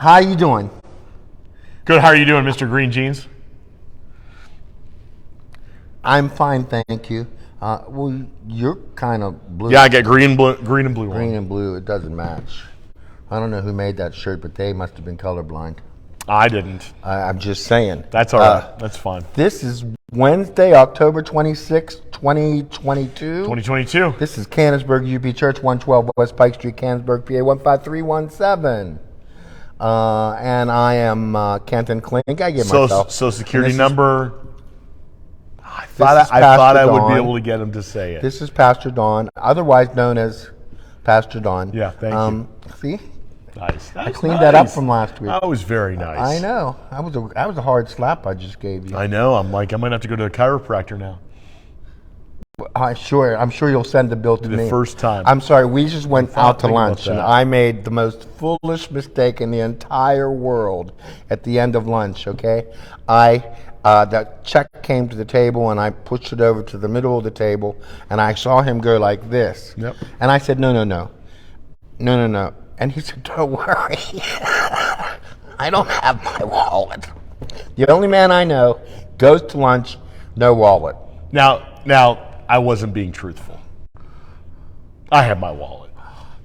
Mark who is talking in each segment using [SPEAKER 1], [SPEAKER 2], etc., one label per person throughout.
[SPEAKER 1] How you doing?
[SPEAKER 2] Good. How are you doing, Mr. Green Jeans?
[SPEAKER 1] I'm fine, thank you. Well, you're kind of blue.
[SPEAKER 2] Yeah, I get green and blue. Green and blue.
[SPEAKER 1] Green and blue, it doesn't match. I don't know who made that shirt, but they must have been colorblind.
[SPEAKER 2] I didn't.
[SPEAKER 1] I'm just saying.
[SPEAKER 2] That's all right. That's fine.
[SPEAKER 1] This is Wednesday, October 26th, 2022.
[SPEAKER 2] 2022.
[SPEAKER 1] This is Canonsburg UP Church, 112 West Pike Street, Canonsburg, PA 15317. And I am Kenton Clink. I give myself.
[SPEAKER 2] Social Security number. I
[SPEAKER 1] Pastor
[SPEAKER 2] thought I would
[SPEAKER 1] Don.
[SPEAKER 2] be able to get him to say it.
[SPEAKER 1] This is Pastor Don, otherwise known as Pastor Don.
[SPEAKER 2] Yeah, thank you.
[SPEAKER 1] See?
[SPEAKER 2] Nice.
[SPEAKER 1] I cleaned that up from last week.
[SPEAKER 2] That was very nice.
[SPEAKER 1] I know. That was a hard slap I just gave you.
[SPEAKER 2] I know. I'm like, I might have to go to a chiropractor now.
[SPEAKER 1] I'm sure you'll send the bill to me.
[SPEAKER 2] The first time.
[SPEAKER 1] I'm sorry, we just went out to lunch and
[SPEAKER 2] that.
[SPEAKER 1] I made the most foolish mistake in the entire world at the end of lunch, okay? That check came to the table and I pushed it over to the middle of the table and I saw him go like this.
[SPEAKER 2] Yep.
[SPEAKER 1] And I said, no. And he said, don't worry. I don't have my wallet. The only man I know goes to lunch, no wallet.
[SPEAKER 2] Now, I wasn't being truthful. I have my wallet.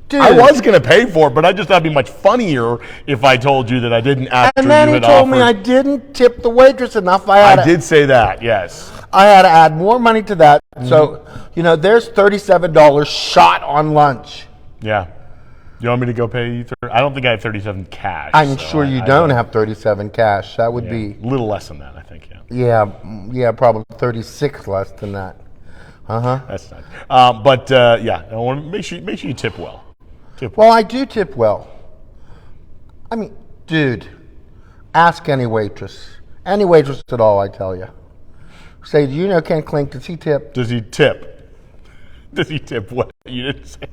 [SPEAKER 1] Dude.
[SPEAKER 2] I was going to pay for it, but I just thought it'd be much funnier if I told you that I didn't after
[SPEAKER 1] And then
[SPEAKER 2] you
[SPEAKER 1] he
[SPEAKER 2] had
[SPEAKER 1] told me I
[SPEAKER 2] offered.
[SPEAKER 1] didn't tip the waitress enough.
[SPEAKER 2] I did say that, yes.
[SPEAKER 1] I had to add more money to that. So, there's $37 shot on lunch.
[SPEAKER 2] Yeah. You want me to go pay you? I don't think I have 37 cash.
[SPEAKER 1] I'm
[SPEAKER 2] so
[SPEAKER 1] sure you don't have 37 cash. That would be
[SPEAKER 2] a little less than that, I think. Yeah.
[SPEAKER 1] Yeah, probably 36 less than that.
[SPEAKER 2] That's nice. I want to make sure you tip well.
[SPEAKER 1] Well, I do tip well. I mean, dude, ask any waitress at all. I tell you. Say, do you know Ken Clink? Does he tip?
[SPEAKER 2] Does he tip? Does he tip what? You didn't say.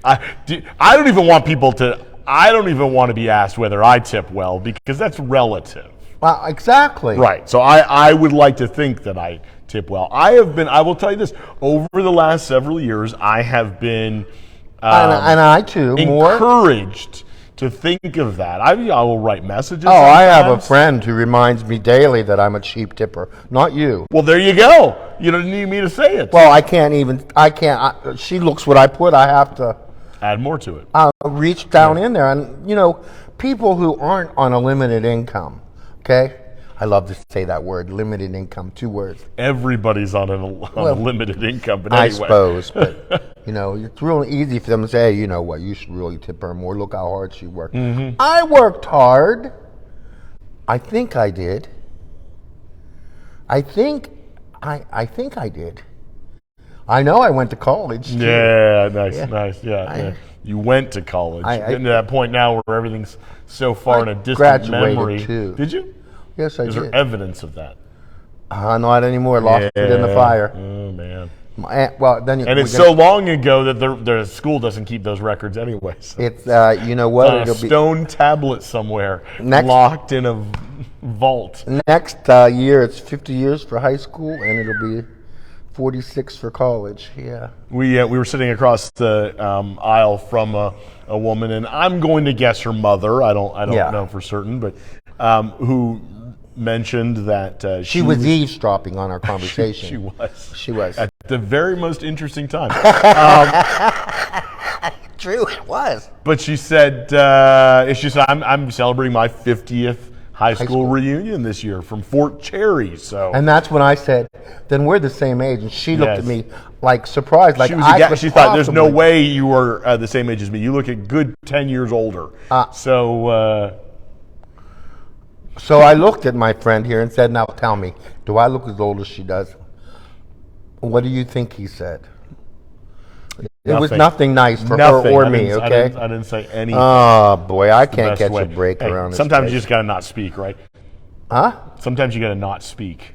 [SPEAKER 2] I don't even want people to. I don't even want to be asked whether I tip well because that's relative.
[SPEAKER 1] Well, exactly.
[SPEAKER 2] Right. So I would like to think that I tip well. I will tell you this. Over the last several years, I have been
[SPEAKER 1] and I too
[SPEAKER 2] encouraged to think of that. I will write messages.
[SPEAKER 1] Oh, I have a friend who reminds me daily that I'm a cheap tipper. Not you.
[SPEAKER 2] Well, there you go. You don't need me to say it.
[SPEAKER 1] Well, she looks what I put. I have to
[SPEAKER 2] add more to it.
[SPEAKER 1] Reach down in there. And, people who aren't on a limited income, okay? I love to say that word, limited income, 2 words.
[SPEAKER 2] Everybody's on a limited income, but anyway.
[SPEAKER 1] I suppose, but, it's really easy for them to say, hey, you know what, you should really tip her more. Look how hard she worked. Mm-hmm. I worked hard. I think I did. I think I did. I know I went to college. Too.
[SPEAKER 2] Yeah, nice. Yeah. You went to college. Getting to that point now where everything's so far in a distant memory.
[SPEAKER 1] Too.
[SPEAKER 2] Did you?
[SPEAKER 1] Yes, I did.
[SPEAKER 2] Is there evidence of that?
[SPEAKER 1] Not anymore. Lost it in the fire.
[SPEAKER 2] Oh man.
[SPEAKER 1] It's
[SPEAKER 2] so long ago that the school doesn't keep those records anyway. So.
[SPEAKER 1] It's it'll
[SPEAKER 2] be stone tablet somewhere, locked in a vault.
[SPEAKER 1] Next year, it's 50 years for high school, and it'll be 46 for college. Yeah. We
[SPEAKER 2] were sitting across the aisle from a woman, and I'm going to guess her mother. I don't know for certain, but who mentioned that
[SPEAKER 1] she was eavesdropping on our conversation.
[SPEAKER 2] She was at the very most interesting time.
[SPEAKER 1] True, it was.
[SPEAKER 2] But she said, I'm celebrating my 50th high school reunion this year from Fort Cherry. So,
[SPEAKER 1] and that's when I said, then we're the same age. And she looked at me like surprised, like
[SPEAKER 2] she thought, there's no way you were the same age as me. You look a good 10 years older.
[SPEAKER 1] So I looked at my friend here and said, now tell me, do I look as old as she does? What do you think he said? It was nothing nice for her or me, okay?
[SPEAKER 2] I didn't say anything.
[SPEAKER 1] Oh, boy, I can't catch a break around this
[SPEAKER 2] Sometimes
[SPEAKER 1] place.
[SPEAKER 2] you just got to not speak, right?
[SPEAKER 1] Huh?
[SPEAKER 2] Sometimes you got to not speak,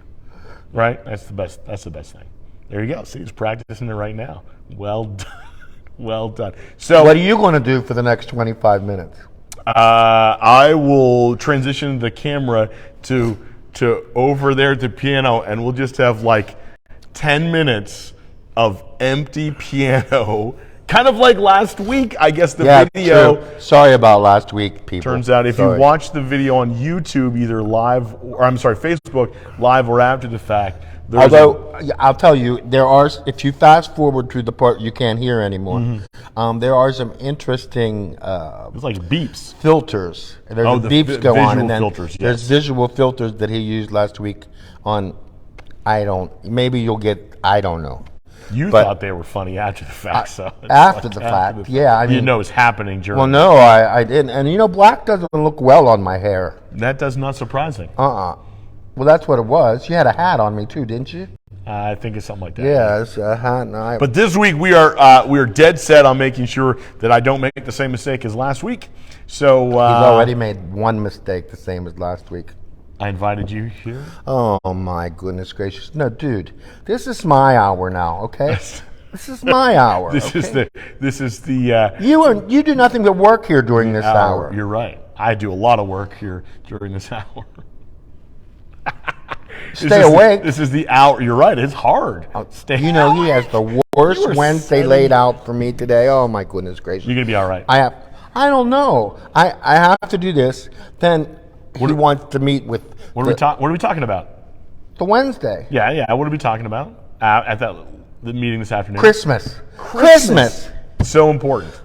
[SPEAKER 2] right? That's the best thing. There you go. See, he's practicing it right now. Well done. Well done. So,
[SPEAKER 1] what are you going to do for the next 25 minutes?
[SPEAKER 2] I will transition the camera to over there at the piano, and we'll just have like 10 minutes of empty piano kind of like last week, I guess the
[SPEAKER 1] Yeah,
[SPEAKER 2] video.
[SPEAKER 1] true. Sorry about last week, people.
[SPEAKER 2] Turns out if you watch the video on YouTube, either live, or I'm sorry, Facebook, live or after the fact,
[SPEAKER 1] although I'll tell you, there are, if you fast forward to the part you can't hear anymore, there are some interesting
[SPEAKER 2] it's like beeps.
[SPEAKER 1] filters. There's
[SPEAKER 2] the
[SPEAKER 1] beeps go on, and then
[SPEAKER 2] filters,
[SPEAKER 1] there's visual filters that he used last week on. Maybe you'll get. I don't know.
[SPEAKER 2] You thought they were funny after the fact, so
[SPEAKER 1] after the fact, yeah.
[SPEAKER 2] You didn't know it was happening during.
[SPEAKER 1] Well, no, I didn't. And black doesn't look well on my hair.
[SPEAKER 2] That does not surprising.
[SPEAKER 1] Well, that's what it was. You had a hat on me too, didn't you?
[SPEAKER 2] I think it's something like that.
[SPEAKER 1] Yeah, it's a hat. And
[SPEAKER 2] but this week we are dead set on making sure that I don't make the same mistake as last week. So
[SPEAKER 1] he's already made one mistake, the same as last week.
[SPEAKER 2] I invited you here.
[SPEAKER 1] Oh my goodness gracious! No, dude, this is my hour now. Okay, this is my hour.
[SPEAKER 2] This is the.
[SPEAKER 1] You do nothing but work here during this hour.
[SPEAKER 2] You're right. I do a lot of work here during this hour.
[SPEAKER 1] Stay awake.
[SPEAKER 2] This is the hour. You're right. It's hard.
[SPEAKER 1] He has the worst Wednesday laid out for me today. Oh my goodness gracious!
[SPEAKER 2] You're gonna be all right.
[SPEAKER 1] I don't know. I have to do this. Then he wants to meet with.
[SPEAKER 2] What are we talking about?
[SPEAKER 1] The Wednesday.
[SPEAKER 2] Yeah. What are we talking about at the meeting this afternoon?
[SPEAKER 1] Christmas.
[SPEAKER 2] So important.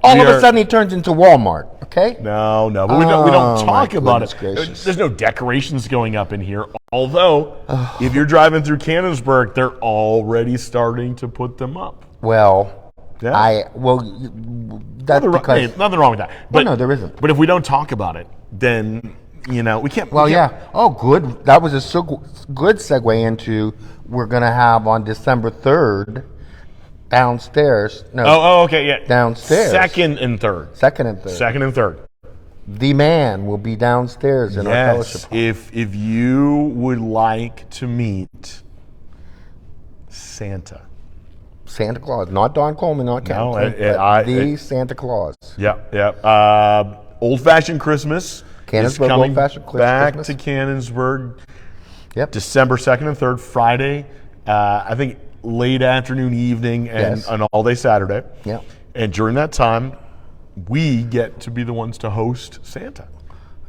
[SPEAKER 1] All of a sudden, he turns into Walmart. Okay.
[SPEAKER 2] No, but we don't talk about it.
[SPEAKER 1] Gracious.
[SPEAKER 2] There's no decorations going up in here. Although, if you're driving through Canonsburg, they're already starting to put them up.
[SPEAKER 1] Well,
[SPEAKER 2] yeah.
[SPEAKER 1] That's because
[SPEAKER 2] nothing wrong with that. But
[SPEAKER 1] no, there isn't.
[SPEAKER 2] But if we don't talk about it, then we can't.
[SPEAKER 1] Well, yeah. Oh, good. That was a good segue into we're gonna have on December 3rd downstairs. No.
[SPEAKER 2] Oh, okay, yeah.
[SPEAKER 1] Downstairs.
[SPEAKER 2] Second and third.
[SPEAKER 1] The man will be downstairs in our fellowship hall.
[SPEAKER 2] If you would like to meet Santa
[SPEAKER 1] Claus, not Don Coleman, not Kenton, the Santa Claus.
[SPEAKER 2] Yeah. Old-fashioned Christmas.
[SPEAKER 1] Canonsburg Old-fashioned Christmas.
[SPEAKER 2] Back to Canonsburg.
[SPEAKER 1] Yep.
[SPEAKER 2] December 2nd and 3rd, Friday. I think late afternoon, evening, and an all-day Saturday.
[SPEAKER 1] Yeah.
[SPEAKER 2] And during that time, we get to be the ones to host Santa.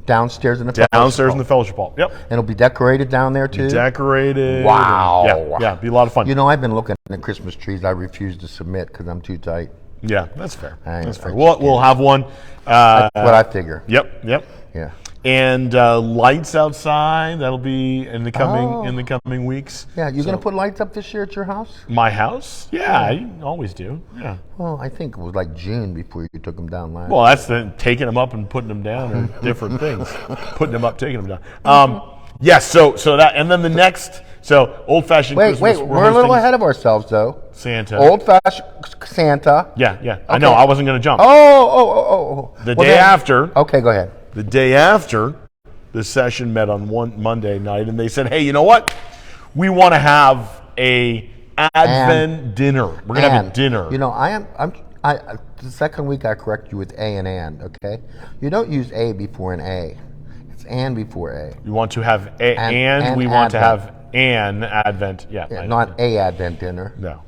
[SPEAKER 1] Downstairs in the
[SPEAKER 2] fellowship hall. Yep.
[SPEAKER 1] And it'll be decorated down there too?
[SPEAKER 2] Decorated.
[SPEAKER 1] Wow.
[SPEAKER 2] Yeah, be a lot of fun.
[SPEAKER 1] I've been looking at Christmas trees. I refuse to submit because I'm too tight.
[SPEAKER 2] Yeah, that's fair. That's fair.
[SPEAKER 1] We'll
[SPEAKER 2] have one.
[SPEAKER 1] That's what I figure.
[SPEAKER 2] Yep.
[SPEAKER 1] Yeah.
[SPEAKER 2] And lights outside. That'll be in the coming weeks.
[SPEAKER 1] Yeah, you're going to put lights up this year at your house?
[SPEAKER 2] My house? Yeah, I always do. Yeah.
[SPEAKER 1] Well, I think it was like June before you took them down last.
[SPEAKER 2] Well, that's taking them up and putting them down are different things. Putting them up, taking them down. Yes. So that, and then the next. So old-fashioned Christmas.
[SPEAKER 1] Wait, we're a little ahead of ourselves, though.
[SPEAKER 2] Santa.
[SPEAKER 1] Old-fashioned Santa.
[SPEAKER 2] Yeah.
[SPEAKER 1] Okay.
[SPEAKER 2] I know. I wasn't going to jump.
[SPEAKER 1] Oh.
[SPEAKER 2] The day after.
[SPEAKER 1] Okay, go ahead.
[SPEAKER 2] The day after, the session met on one Monday night, and they said, "Hey, you know what? We want to have a Advent dinner. We're going to have a dinner."
[SPEAKER 1] The second week I correct you with A and, okay? You don't use A before an A. It's and before A.
[SPEAKER 2] We want to have we want to have an Advent. Yeah,
[SPEAKER 1] not a Advent dinner.
[SPEAKER 2] No.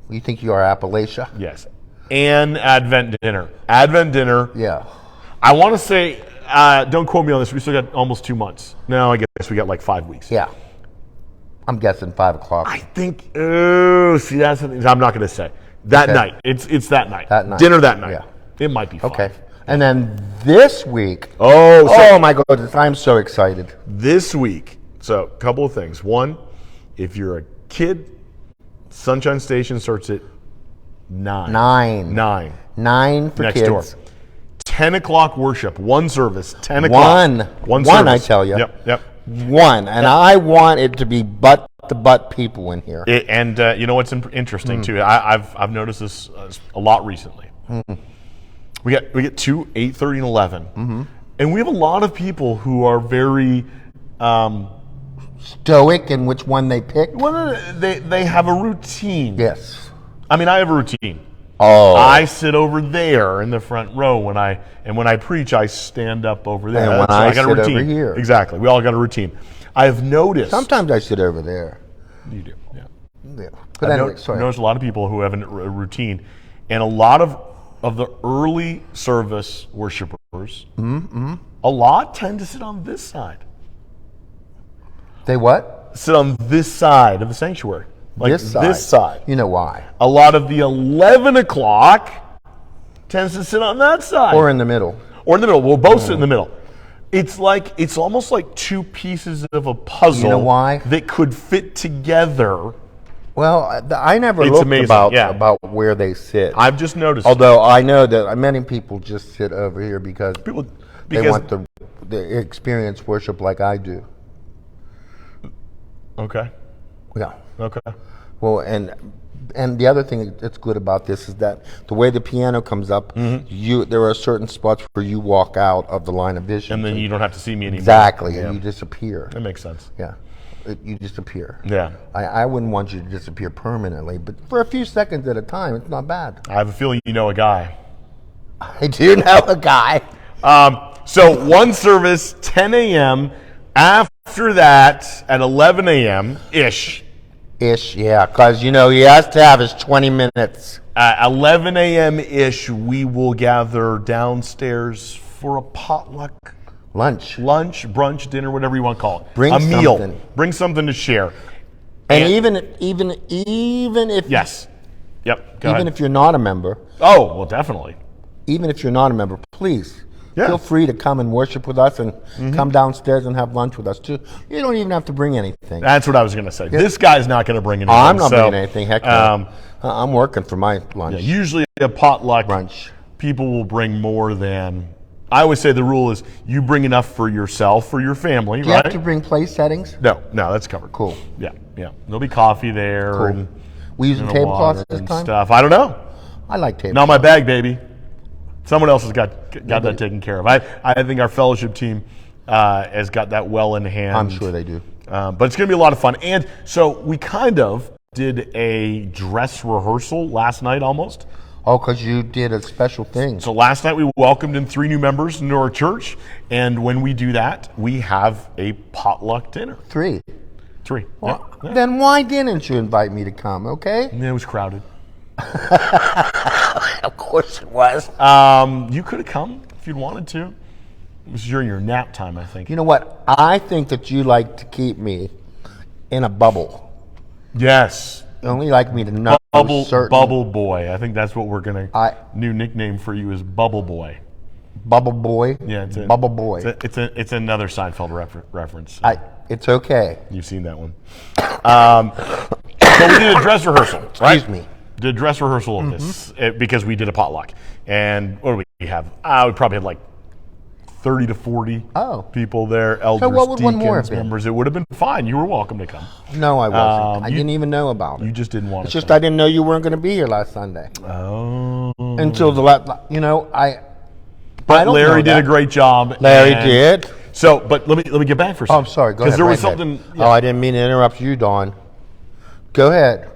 [SPEAKER 1] You think you are Appalachia?
[SPEAKER 2] Yes. An Advent dinner. Advent dinner.
[SPEAKER 1] Yeah.
[SPEAKER 2] I want to say, don't quote me on this, we still got almost 2 months. No, I guess we got like 5 weeks.
[SPEAKER 1] Yeah. I'm guessing 5 o'clock.
[SPEAKER 2] I think, that's something I'm not going to say. That night. It's that night.
[SPEAKER 1] That night.
[SPEAKER 2] Dinner that night.
[SPEAKER 1] Yeah.
[SPEAKER 2] It might be 5.
[SPEAKER 1] Okay. And then this week.
[SPEAKER 2] Oh
[SPEAKER 1] my goodness. I'm so excited.
[SPEAKER 2] This week. So, a couple of things. One, if you're a kid, Sunshine Station starts at 9.
[SPEAKER 1] 9 for
[SPEAKER 2] next
[SPEAKER 1] kids.
[SPEAKER 2] door. 10 o'clock worship. One service. 10 o'clock.
[SPEAKER 1] One
[SPEAKER 2] service.
[SPEAKER 1] I tell you.
[SPEAKER 2] Yep.
[SPEAKER 1] One. And I want it to be butt-to-butt people in here.
[SPEAKER 2] You know what's interesting, too? I've noticed this a lot recently.
[SPEAKER 1] Mm-hmm.
[SPEAKER 2] We get 2, 8:30, and 11. Mm-hmm. And we have a lot of people who are very...
[SPEAKER 1] stoic in which one they pick?
[SPEAKER 2] Well, they have a routine.
[SPEAKER 1] Yes.
[SPEAKER 2] I mean, I have a routine.
[SPEAKER 1] Oh.
[SPEAKER 2] I sit over there in the front row when I preach. I stand up over there.
[SPEAKER 1] And when I
[SPEAKER 2] got a
[SPEAKER 1] sit
[SPEAKER 2] routine.
[SPEAKER 1] over here.
[SPEAKER 2] Exactly. We all got a routine. I have noticed.
[SPEAKER 1] Sometimes I sit over there.
[SPEAKER 2] You do. Yeah.
[SPEAKER 1] But anyway, sorry.
[SPEAKER 2] I've noticed a lot of people who have a routine, and a lot of the early service worshipers, a lot tend to sit on this side.
[SPEAKER 1] They what?
[SPEAKER 2] Sit on this side of the sanctuary. Like this side.
[SPEAKER 1] You know why?
[SPEAKER 2] A lot of the 11 o'clock tends to sit on that side.
[SPEAKER 1] Or in the middle.
[SPEAKER 2] Or in the middle. We'll both sit in the middle. It's almost like two pieces of a puzzle.
[SPEAKER 1] You know why?
[SPEAKER 2] That could fit together.
[SPEAKER 1] Well, I never
[SPEAKER 2] It's
[SPEAKER 1] looked
[SPEAKER 2] amazing,
[SPEAKER 1] about where they sit.
[SPEAKER 2] I've just noticed.
[SPEAKER 1] Although I know that many people just sit over here because they want the experience worship like I do.
[SPEAKER 2] Okay.
[SPEAKER 1] Yeah.
[SPEAKER 2] Okay.
[SPEAKER 1] Well, and the other thing that's good about this is that the way the piano comes up, there are certain spots where you walk out of the line of vision.
[SPEAKER 2] And then you don't have to see me anymore.
[SPEAKER 1] Exactly,
[SPEAKER 2] Yeah.
[SPEAKER 1] and you disappear.
[SPEAKER 2] That makes sense.
[SPEAKER 1] Yeah, you disappear.
[SPEAKER 2] Yeah.
[SPEAKER 1] I wouldn't want you to disappear permanently, but for a few seconds at a time, it's not bad.
[SPEAKER 2] I have a feeling you know a guy.
[SPEAKER 1] I do know a guy.
[SPEAKER 2] So one service, 10 a.m. After that, at 11 a.m.-ish.
[SPEAKER 1] Yeah, because, he has to have his 20 minutes.
[SPEAKER 2] At 11 a.m.-ish, we will gather downstairs for a potluck.
[SPEAKER 1] Lunch,
[SPEAKER 2] brunch, dinner, whatever you want to call it.
[SPEAKER 1] Bring
[SPEAKER 2] a meal.
[SPEAKER 1] something.
[SPEAKER 2] Bring something to share.
[SPEAKER 1] And even if
[SPEAKER 2] yes, yep. Go
[SPEAKER 1] even
[SPEAKER 2] ahead.
[SPEAKER 1] if you're not a member,
[SPEAKER 2] well, definitely.
[SPEAKER 1] even if you're not a member, please
[SPEAKER 2] Yeah.
[SPEAKER 1] feel free to come and worship with us and come downstairs and have lunch with us too. You don't even have to bring anything.
[SPEAKER 2] That's what I was going to say. This guy's not going to bring anything.
[SPEAKER 1] I'm not bringing anything. Heck no. I'm working for my lunch.
[SPEAKER 2] Usually a potluck,
[SPEAKER 1] Brunch.
[SPEAKER 2] people will bring more than. I always say the rule is you bring enough for yourself, for your family,
[SPEAKER 1] Do you
[SPEAKER 2] right?
[SPEAKER 1] have to bring place settings?
[SPEAKER 2] No, that's covered.
[SPEAKER 1] Cool.
[SPEAKER 2] Yeah. There'll be coffee there.
[SPEAKER 1] Cool.
[SPEAKER 2] And,
[SPEAKER 1] We using
[SPEAKER 2] and
[SPEAKER 1] tablecloths
[SPEAKER 2] water
[SPEAKER 1] this
[SPEAKER 2] and
[SPEAKER 1] time?
[SPEAKER 2] stuff. I don't know.
[SPEAKER 1] I like tablecloths.
[SPEAKER 2] Not my bag, baby. Someone else has got that taken care of. I think our fellowship team has got that well in hand.
[SPEAKER 1] I'm sure they do.
[SPEAKER 2] But it's going to be a lot of fun. And so we kind of did a dress rehearsal last night almost.
[SPEAKER 1] Oh, because you did a special thing.
[SPEAKER 2] So last night we welcomed in 3 new members into our church. And when we do that, we have a potluck dinner.
[SPEAKER 1] 3.
[SPEAKER 2] 3.
[SPEAKER 1] Well,
[SPEAKER 2] Yeah.
[SPEAKER 1] Then why didn't you invite me to come, okay?
[SPEAKER 2] It was crowded.
[SPEAKER 1] Of course it was.
[SPEAKER 2] You could have come if you'd wanted to. It was during your nap time, I think.
[SPEAKER 1] You know what? I think that you like to keep me in a bubble.
[SPEAKER 2] Yes.
[SPEAKER 1] You only like me to know certain...
[SPEAKER 2] Bubble Boy. I think that's what we're going to...
[SPEAKER 1] I-
[SPEAKER 2] New nickname for you is Bubble Boy.
[SPEAKER 1] Bubble Boy?
[SPEAKER 2] Yeah, it's a,
[SPEAKER 1] Bubble Boy.
[SPEAKER 2] It's another Seinfeld reference.
[SPEAKER 1] It's okay.
[SPEAKER 2] You've seen that one. So we did a dress rehearsal, right?
[SPEAKER 1] Excuse me.
[SPEAKER 2] Did a dress rehearsal of this because we did a potluck. And what do we have? We probably had like 30 to 40 people there, elders,
[SPEAKER 1] what would one more
[SPEAKER 2] deacons,
[SPEAKER 1] have been?
[SPEAKER 2] members. It would have been fine. You were welcome to come.
[SPEAKER 1] No, I wasn't. I
[SPEAKER 2] you-
[SPEAKER 1] didn't even know about it.
[SPEAKER 2] You just didn't want
[SPEAKER 1] It's
[SPEAKER 2] to
[SPEAKER 1] just I didn't know you weren't going to be here last Sunday.
[SPEAKER 2] Oh.
[SPEAKER 1] Until the last, I
[SPEAKER 2] But
[SPEAKER 1] don't
[SPEAKER 2] Larry
[SPEAKER 1] know
[SPEAKER 2] did
[SPEAKER 1] that.
[SPEAKER 2] a great job.
[SPEAKER 1] Larry
[SPEAKER 2] and
[SPEAKER 1] did.
[SPEAKER 2] So, but let me get back for a
[SPEAKER 1] Oh,
[SPEAKER 2] second.
[SPEAKER 1] I'm sorry. Go ahead.
[SPEAKER 2] Because there was
[SPEAKER 1] right ahead.
[SPEAKER 2] something.
[SPEAKER 1] Oh, I didn't mean to interrupt you, Dawn. Go ahead.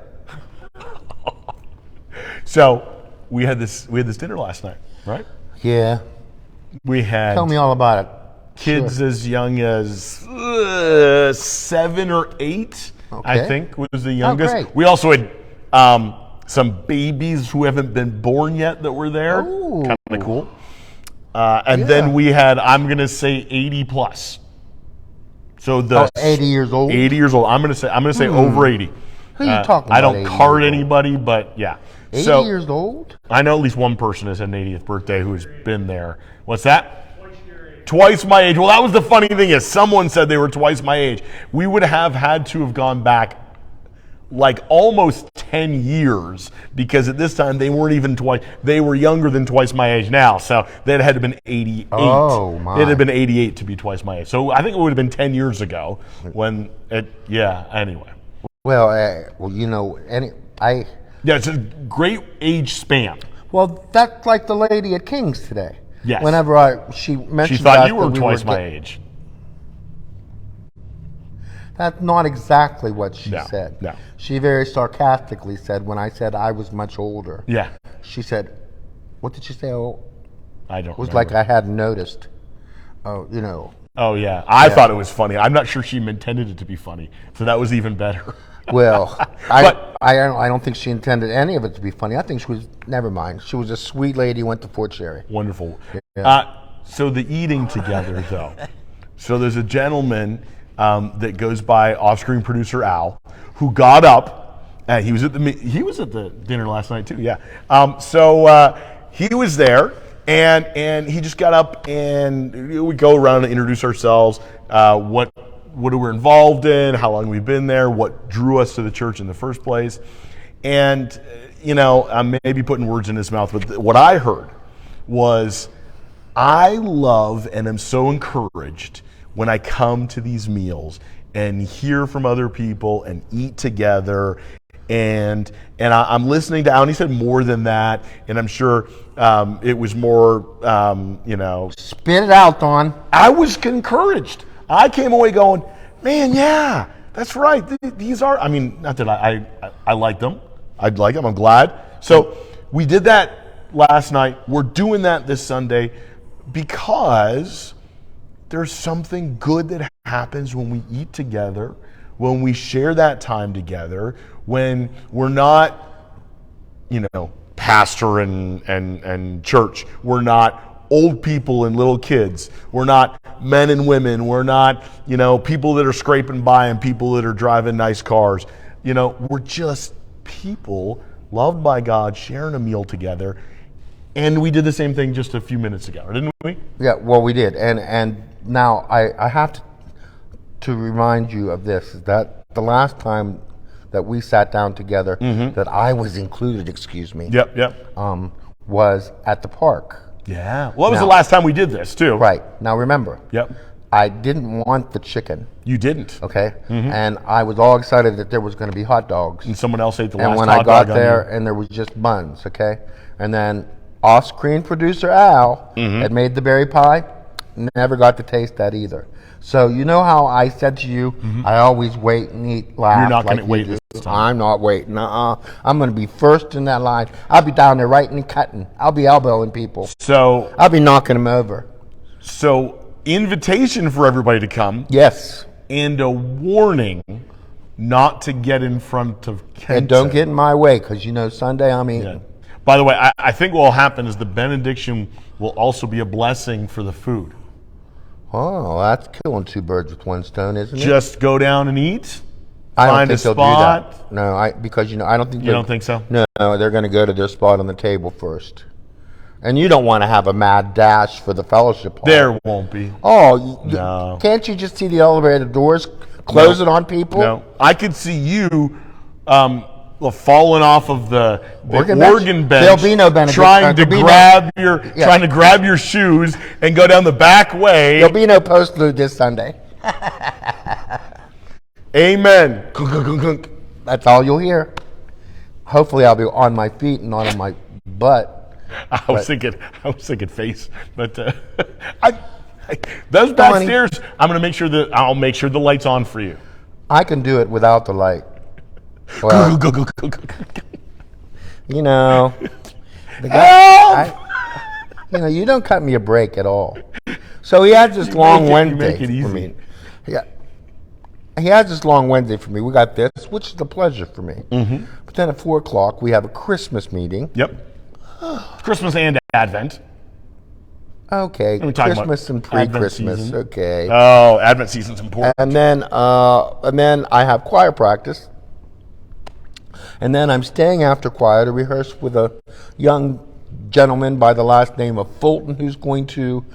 [SPEAKER 2] So we had this dinner last night, right?
[SPEAKER 1] Yeah.
[SPEAKER 2] We had
[SPEAKER 1] Tell me all about it.
[SPEAKER 2] kids as young as 7 or 8. I
[SPEAKER 1] Okay.
[SPEAKER 2] think was the youngest.
[SPEAKER 1] great.
[SPEAKER 2] We also had some babies who haven't been born yet that were there.
[SPEAKER 1] Ooh.
[SPEAKER 2] Kind of cool. And then we had, I'm going to say 80 plus. So the
[SPEAKER 1] 80 years old?
[SPEAKER 2] 80 years old. I'm going to say over 80.
[SPEAKER 1] Who are you talking
[SPEAKER 2] I
[SPEAKER 1] about,
[SPEAKER 2] don't
[SPEAKER 1] 80
[SPEAKER 2] card
[SPEAKER 1] years old?
[SPEAKER 2] anybody, but yeah.
[SPEAKER 1] 80
[SPEAKER 2] So
[SPEAKER 1] years old?
[SPEAKER 2] I know at least one person has had an 80th birthday who's been there. What's that? Twice my age. Well, that was the funny thing is someone said they were twice my age. We would have had to have gone back like almost 10 years because at this time they weren't even twice. They were younger than twice my age now. So they had to have been 88.
[SPEAKER 1] Oh, my.
[SPEAKER 2] It had been 88 to be twice my age. So I think it would have been 10 years ago when it, yeah, anyway.
[SPEAKER 1] Well,
[SPEAKER 2] Yeah, it's a great age span.
[SPEAKER 1] Well, that's like the lady at King's today.
[SPEAKER 2] Yes.
[SPEAKER 1] Whenever she mentioned
[SPEAKER 2] She thought
[SPEAKER 1] that
[SPEAKER 2] you were
[SPEAKER 1] we
[SPEAKER 2] twice my
[SPEAKER 1] get-
[SPEAKER 2] age.
[SPEAKER 1] That's not exactly what she
[SPEAKER 2] No,
[SPEAKER 1] said.
[SPEAKER 2] no.
[SPEAKER 1] She very sarcastically said when I said I was much older.
[SPEAKER 2] Yeah.
[SPEAKER 1] She said, what did she say? Oh,
[SPEAKER 2] I don't
[SPEAKER 1] it was
[SPEAKER 2] remember.
[SPEAKER 1] like I hadn't noticed. Oh,
[SPEAKER 2] Oh, yeah. I thought it was funny. I'm not sure she intended it to be funny. So that was even better.
[SPEAKER 1] Well,
[SPEAKER 2] But-
[SPEAKER 1] I don't think she intended any of it to be funny. I think she was, never mind. She was a sweet lady who went to Fort Cherry.
[SPEAKER 2] Wonderful.
[SPEAKER 1] Yeah.
[SPEAKER 2] So the eating together, though. So there's a gentleman that goes by off-screen producer Al, who got up. He was at the dinner last night too. Yeah. So he was there, and he just got up, and we go around and introduce ourselves. What we're involved in, how long we've been there, what drew us to the church in the first place, and I'm maybe putting words in his mouth, but what I heard was, I love and am so encouraged when I come to these meals and hear from other people and eat together. And I'm listening to Al, and he said more than that, and I'm sure it was more,
[SPEAKER 1] Spit it out, Don.
[SPEAKER 2] I was encouraged. I came away going, man, yeah, that's right. These are, not that I like them. I'd like them, I'm glad. So we did that last night. We're doing that this Sunday because there's something good that happens when we eat together, when we share that time together, when we're not, pastor and church. We're not old people and little kids. We're not men and women. We're not, people that are scraping by and people that are driving nice cars. We're just people loved by God, sharing a meal together. And we did the same thing just a few minutes ago, didn't we?
[SPEAKER 1] Yeah, well, we did. And now I have to remind you of this, that the last time that we sat down together, that I was included,
[SPEAKER 2] Yep.
[SPEAKER 1] Was at the park.
[SPEAKER 2] Yeah. Well, that was the last time we did this, too.
[SPEAKER 1] Right. Now, remember.
[SPEAKER 2] Yep.
[SPEAKER 1] I didn't want the chicken.
[SPEAKER 2] You didn't.
[SPEAKER 1] Okay. And I was all excited that there was going to be hot dogs.
[SPEAKER 2] And someone else ate the last
[SPEAKER 1] And when
[SPEAKER 2] hot
[SPEAKER 1] I got
[SPEAKER 2] dog
[SPEAKER 1] there, and there was just buns, okay? And then off-screen producer Al had made the berry pie. Never got to taste that either. So you know how I said to you, I always wait and eat last.
[SPEAKER 2] You're not going to
[SPEAKER 1] like
[SPEAKER 2] wait
[SPEAKER 1] you do?
[SPEAKER 2] this time.
[SPEAKER 1] I'm not waiting. I'm going to be first in that line. I'll be down there writing and cutting. I'll be elbowing people.
[SPEAKER 2] So
[SPEAKER 1] I'll be knocking them over.
[SPEAKER 2] Invitation for everybody to come.
[SPEAKER 1] Yes.
[SPEAKER 2] And a warning not to get in front of Kenton.
[SPEAKER 1] And don't get in my way, because Sunday I'm eating.
[SPEAKER 2] Yeah. By the way, I think what will happen is the benediction will also be a blessing for the food.
[SPEAKER 1] Oh, that's killing two birds with one stone, isn't it?
[SPEAKER 2] Just go down and eat.
[SPEAKER 1] I don't
[SPEAKER 2] Find
[SPEAKER 1] think
[SPEAKER 2] a
[SPEAKER 1] they'll
[SPEAKER 2] spot.
[SPEAKER 1] do that. No, because I don't think
[SPEAKER 2] You don't think so?
[SPEAKER 1] No, they're going to go to their spot on the table first. And you don't want to have a mad dash for the fellowship hall.
[SPEAKER 2] There won't be.
[SPEAKER 1] Oh,
[SPEAKER 2] No.
[SPEAKER 1] Can't you just see the elevator doors closing on people?
[SPEAKER 2] No, I could see you falling off of the organ bench.
[SPEAKER 1] There'll be no benediction.
[SPEAKER 2] Trying to grab your shoes and go down the back way.
[SPEAKER 1] There'll be no postlude this Sunday.
[SPEAKER 2] Amen.
[SPEAKER 1] That's all you'll hear. Hopefully, I'll be on my feet and not on my butt.
[SPEAKER 2] I was thinking face, but those back stairs. I'll make sure the light's on for you.
[SPEAKER 1] I can do it without the light. Well, the guy, you don't cut me a break at all. So he has this long Wednesday for me. Yeah, he has this long Wednesday for me. We got this, which is a pleasure for me. But then at 4:00 we have a Christmas meeting.
[SPEAKER 2] Yep. Christmas and Advent.
[SPEAKER 1] Okay, Christmas and pre-Christmas. Okay.
[SPEAKER 2] Oh, Advent season's important.
[SPEAKER 1] And then I have choir practice. And then I'm staying after choir to rehearse with a young gentleman by the last name of Fulton, who's going to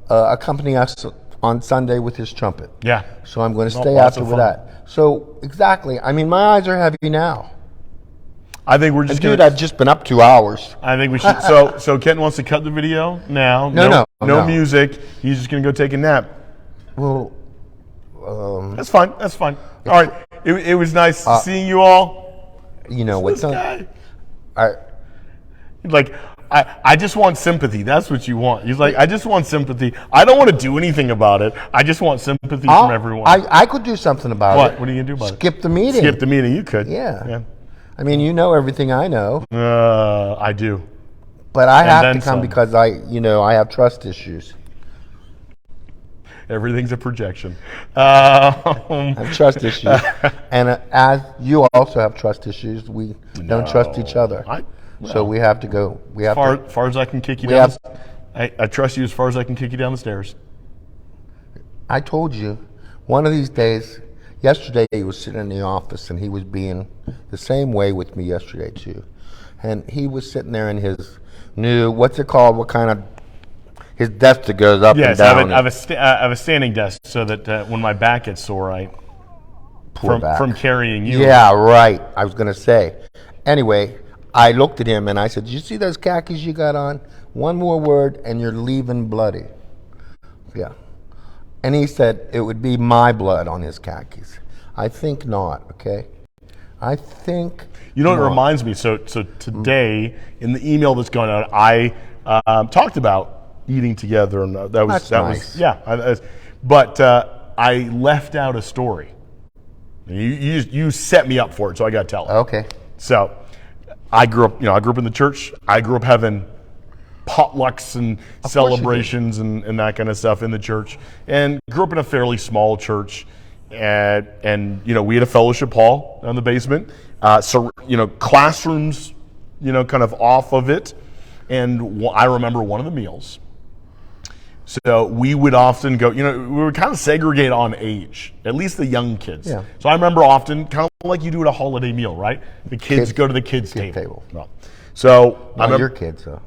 [SPEAKER 1] accompany us on Sunday with his trumpet.
[SPEAKER 2] Yeah.
[SPEAKER 1] So I'm going to stay after with that. So exactly. My eyes are heavy now.
[SPEAKER 2] I think we're just
[SPEAKER 1] Dude, I've just been up 2 hours.
[SPEAKER 2] I think we should. So Kenton wants to cut the video now. No music. He's just going to go take a nap.
[SPEAKER 1] Well,
[SPEAKER 2] that's fine. All right. It was nice seeing you all.
[SPEAKER 1] What's
[SPEAKER 2] this guy? I just want sympathy. That's what you want. He's like, I just want sympathy. I don't want to do anything about it. I just want sympathy from everyone.
[SPEAKER 1] I could do something about it.
[SPEAKER 2] What are you going to do about it?
[SPEAKER 1] Skip the meeting.
[SPEAKER 2] Skip the meeting. You could.
[SPEAKER 1] Yeah. You know everything I know.
[SPEAKER 2] I do.
[SPEAKER 1] But I have to come because I have trust issues.
[SPEAKER 2] Everything's a projection.
[SPEAKER 1] I have trust issues, and as you also have trust issues, we don't trust each other. So we have to go. We have
[SPEAKER 2] far as I can kick you down. I trust you as far as I can kick you down the stairs.
[SPEAKER 1] I told you, one of these days. Yesterday he was sitting in the office, and he was being the same way with me yesterday too. And he was sitting there in his new, what's it called? What kind of, his desk that goes up and down.
[SPEAKER 2] I have a standing desk so that when my back gets sore, from carrying you.
[SPEAKER 1] Yeah, right. I was going to say. Anyway, I looked at him and I said, "Did you see those khakis you got on? One more word and you're leaving bloody." Yeah. And he said it would be my blood on his khakis. I think not, okay? I think
[SPEAKER 2] You know what it reminds me? So today, in the email that's going out, I talked about eating together. And
[SPEAKER 1] That's nice.
[SPEAKER 2] But I left out a story. You set me up for it, so I got to tell it.
[SPEAKER 1] Okay.
[SPEAKER 2] So I grew up in the church. I grew up having potlucks and celebrations and that kind of stuff in the church, and grew up in a fairly small church. And we had a fellowship hall in the basement, so classrooms, kind of off of it. And I remember one of the meals. So we would often go, we would kind of segregate on age, at least the young kids.
[SPEAKER 1] Yeah.
[SPEAKER 2] So I remember often, kind of like you do at a holiday meal, right? The kids go to the kids' table. No. So
[SPEAKER 1] I remember your kids, though.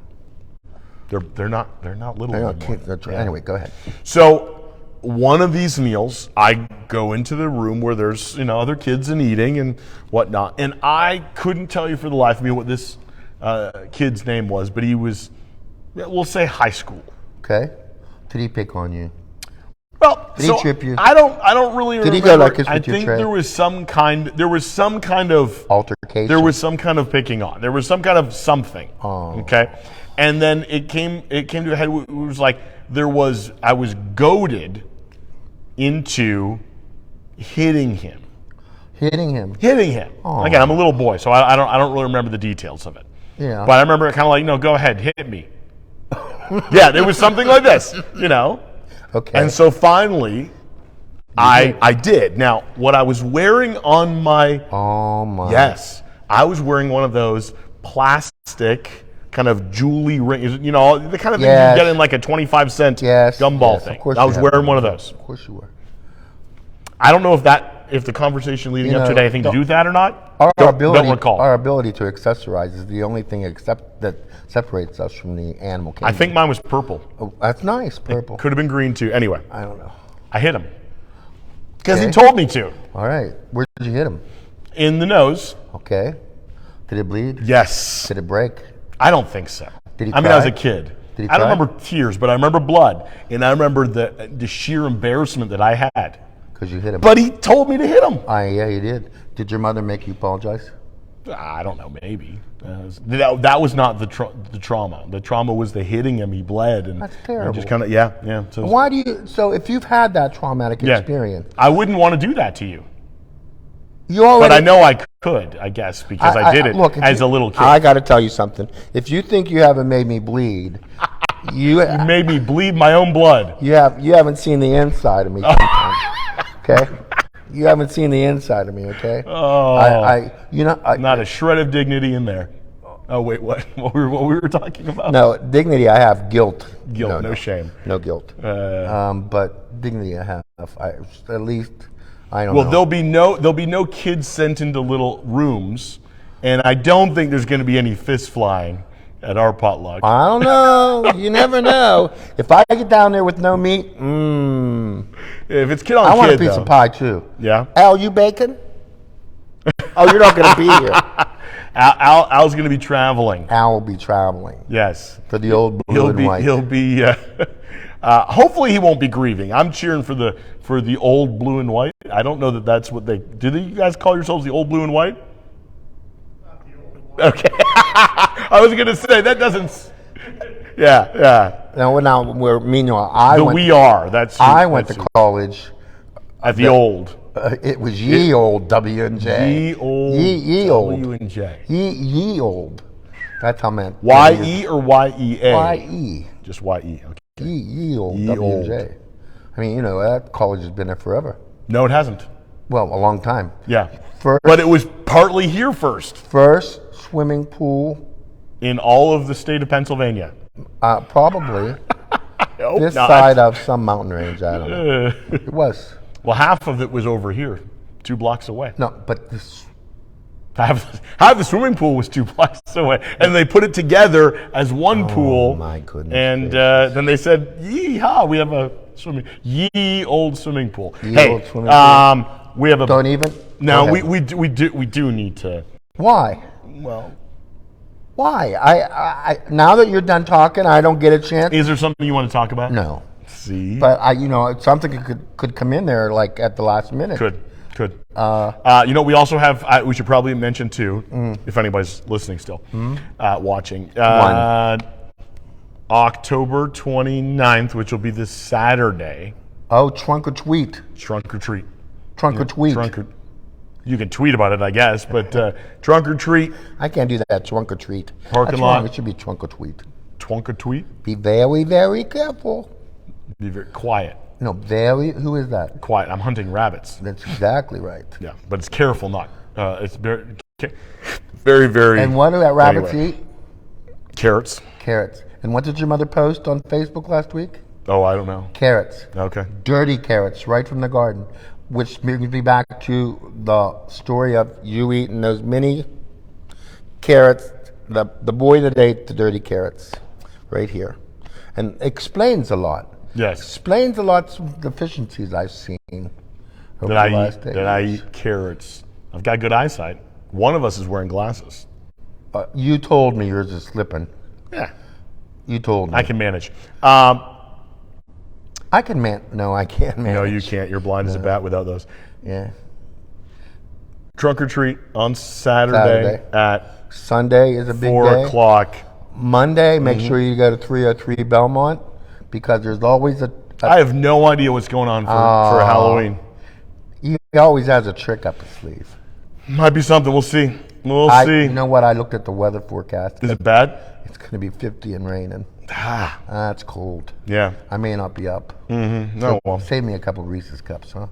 [SPEAKER 2] They're not little
[SPEAKER 1] They're not
[SPEAKER 2] anymore.
[SPEAKER 1] kids. Anyway, go ahead.
[SPEAKER 2] So one of these meals, I go into the room where there's other kids and eating and whatnot, and I couldn't tell you for the life of me what this kid's name was, but he was, we'll say, high school.
[SPEAKER 1] Okay. Did he pick on you?
[SPEAKER 2] Well,
[SPEAKER 1] did he trip you?
[SPEAKER 2] I don't really remember.
[SPEAKER 1] Did he go like this with
[SPEAKER 2] I
[SPEAKER 1] your
[SPEAKER 2] think
[SPEAKER 1] tray?
[SPEAKER 2] there was some kind of
[SPEAKER 1] altercation.
[SPEAKER 2] There was some kind of picking on. There was some kind of something.
[SPEAKER 1] Oh.
[SPEAKER 2] Okay, and then it came to a head. It was like I was goaded into hitting him.
[SPEAKER 1] Hitting him.
[SPEAKER 2] Oh. Again, I'm a little boy, so I don't really remember the details of it.
[SPEAKER 1] Yeah.
[SPEAKER 2] But I remember it kind of like, no, go ahead, hit me. Yeah, there was something like this,
[SPEAKER 1] Okay.
[SPEAKER 2] And so finally, I did. Now, what I was wearing on my...
[SPEAKER 1] Oh, my.
[SPEAKER 2] Yes. I was wearing one of those plastic kind of jewelry rings, the kind of thing you get in like a 25-cent gumball thing.
[SPEAKER 1] Of course
[SPEAKER 2] I was wearing one of those.
[SPEAKER 1] Of course you were.
[SPEAKER 2] I don't know if the conversation leading up to today had anything to do with that or not. Don't recall.
[SPEAKER 1] Our ability to accessorize is the only thing that separates us from the animal kingdom.
[SPEAKER 2] I think mine was purple.
[SPEAKER 1] Oh, that's nice, purple.
[SPEAKER 2] Could have been green too. Anyway.
[SPEAKER 1] I don't know.
[SPEAKER 2] I hit him. Because he told me to.
[SPEAKER 1] All right. Where did you hit him?
[SPEAKER 2] In the nose.
[SPEAKER 1] Okay. Did it bleed?
[SPEAKER 2] Yes.
[SPEAKER 1] Did it break?
[SPEAKER 2] I don't think so.
[SPEAKER 1] Did he
[SPEAKER 2] I
[SPEAKER 1] cry?
[SPEAKER 2] was a kid.
[SPEAKER 1] Did he
[SPEAKER 2] I don't
[SPEAKER 1] cry?
[SPEAKER 2] remember tears, but I remember blood. And I remember the sheer embarrassment that I had.
[SPEAKER 1] Because you hit him.
[SPEAKER 2] But he told me to hit him.
[SPEAKER 1] Yeah, he did. Did your mother make you apologize?
[SPEAKER 2] I don't know, maybe. That was not the trauma. The trauma was the hitting him. He bled. And
[SPEAKER 1] that's terrible.
[SPEAKER 2] Just kind of, yeah.
[SPEAKER 1] So if you've had that traumatic experience.
[SPEAKER 2] I wouldn't want to do that to you.
[SPEAKER 1] But
[SPEAKER 2] I know I could, I guess, because I did it as a little kid.
[SPEAKER 1] I got to tell you something. If you think you haven't made me bleed, you
[SPEAKER 2] made me bleed my own blood.
[SPEAKER 1] You haven't seen the inside of me. Okay, you haven't seen the inside of me. Okay.
[SPEAKER 2] Oh, not a shred of dignity in there. Oh wait, what? What we were talking about?
[SPEAKER 1] No dignity. I have guilt.
[SPEAKER 2] No shame.
[SPEAKER 1] No guilt. But dignity I have. At least. I don't know.
[SPEAKER 2] Well, there'll be no kids sent into little rooms, and I don't think there's going to be any fist flying at our potluck.
[SPEAKER 1] I don't know. You never know. If I get down there with no meat,
[SPEAKER 2] if it's kid on kid,
[SPEAKER 1] I want a piece of pie too.
[SPEAKER 2] Yeah.
[SPEAKER 1] Al, you bacon? Oh, you're not going to be here.
[SPEAKER 2] Al's going to be traveling.
[SPEAKER 1] Al will be traveling.
[SPEAKER 2] Yes.
[SPEAKER 1] For the old blue and white.
[SPEAKER 2] He'll be. Hopefully, he won't be grieving. I'm cheering for the old blue and white. I don't know that that's what they do. You guys call yourselves the old blue and white?
[SPEAKER 3] Not the old and white.
[SPEAKER 2] Okay. I was going to say that doesn't. Yeah.
[SPEAKER 1] Now we're meanwhile. I went to college
[SPEAKER 2] at the old.
[SPEAKER 1] It was ye old W&J.
[SPEAKER 2] Ye old W&J.
[SPEAKER 1] Ye old. That's how I meant.
[SPEAKER 2] Y-E or Y-E-A?
[SPEAKER 1] Y-E.
[SPEAKER 2] Just Y-E. Okay.
[SPEAKER 1] Ye old W&J. I mean, that college has been there forever.
[SPEAKER 2] No, it hasn't.
[SPEAKER 1] Well, a long time.
[SPEAKER 2] Yeah.
[SPEAKER 1] First,
[SPEAKER 2] But it was partly here first
[SPEAKER 1] first swimming pool,
[SPEAKER 2] in all of the state of Pennsylvania.
[SPEAKER 1] probably
[SPEAKER 2] Hope
[SPEAKER 1] this
[SPEAKER 2] not.
[SPEAKER 1] side of some mountain range. I don't know. It was.
[SPEAKER 2] Well, half of it was over here, 2 blocks away.
[SPEAKER 1] No, but this.
[SPEAKER 2] Half the swimming pool was 2 blocks away, and they put it together as one pool.
[SPEAKER 1] My goodness
[SPEAKER 2] And then they said, "Yee-haw, we have a ye old swimming pool."
[SPEAKER 1] Old swimming pool.
[SPEAKER 2] We have a.
[SPEAKER 1] Don't even.
[SPEAKER 2] No,
[SPEAKER 1] Go ahead.
[SPEAKER 2] we do need to.
[SPEAKER 1] Why?
[SPEAKER 2] Well,
[SPEAKER 1] Why? I now that you're done talking, I don't get a chance.
[SPEAKER 2] is there something you want to talk about?
[SPEAKER 1] No,
[SPEAKER 2] See,
[SPEAKER 1] but something could come in there like at the last minute.
[SPEAKER 2] could. We also have. We should probably mention too, if anybody's listening still, watching. October 29th, which will be this Saturday.
[SPEAKER 1] Oh, trunk or tweet.
[SPEAKER 2] Trunk or treat.
[SPEAKER 1] Trunk or tweet.
[SPEAKER 2] You can tweet about it, I guess, but trunk or treat.
[SPEAKER 1] I can't do that. Trunk or treat.
[SPEAKER 2] Parking
[SPEAKER 1] That's
[SPEAKER 2] lot.
[SPEAKER 1] wrong. It should be trunk or tweet.
[SPEAKER 2] Trunk or tweet.
[SPEAKER 1] Be very, very careful.
[SPEAKER 2] Be very quiet.
[SPEAKER 1] No, very. Who is that?
[SPEAKER 2] Quiet. I'm hunting rabbits.
[SPEAKER 1] That's exactly right.
[SPEAKER 2] Yeah, but it's careful, not. It's very, very.
[SPEAKER 1] And what do that rabbits
[SPEAKER 2] Anyway.
[SPEAKER 1] eat?
[SPEAKER 2] Carrots.
[SPEAKER 1] Carrots. And what did your mother post on Facebook last week?
[SPEAKER 2] Oh, I don't know.
[SPEAKER 1] Carrots.
[SPEAKER 2] Okay.
[SPEAKER 1] Dirty carrots right from the garden, which brings me back to the story of you eating those mini carrots, the boy that ate the dirty carrots right here. And explains a lot.
[SPEAKER 2] Yes.
[SPEAKER 1] Explains a lot of deficiencies I've seen over
[SPEAKER 2] Did
[SPEAKER 1] the last days.
[SPEAKER 2] I eat carrots? I've got good eyesight. One of us is wearing glasses.
[SPEAKER 1] You told me yours is slipping.
[SPEAKER 2] Yeah.
[SPEAKER 1] You told me.
[SPEAKER 2] I can manage.
[SPEAKER 1] I can No, I can't manage.
[SPEAKER 2] No, you can't. You're blind as a bat without those.
[SPEAKER 1] Yeah.
[SPEAKER 2] Trunk or treat on Saturday. At
[SPEAKER 1] Sunday is a big
[SPEAKER 2] 4
[SPEAKER 1] day.
[SPEAKER 2] o'clock.
[SPEAKER 1] Monday, make sure you go to 303 Belmont because there's always
[SPEAKER 2] I have no idea what's going on for Halloween.
[SPEAKER 1] he always has a trick up his sleeve.
[SPEAKER 2] Might be something. We'll see. We'll see.
[SPEAKER 1] You know what? I looked at the weather forecast.
[SPEAKER 2] Is it bad?
[SPEAKER 1] It's going to be 50 and raining.
[SPEAKER 2] Ah,
[SPEAKER 1] That's cold.
[SPEAKER 2] yeah.
[SPEAKER 1] I may not be up.
[SPEAKER 2] No, well,
[SPEAKER 1] Save me a couple Reese's cups, huh?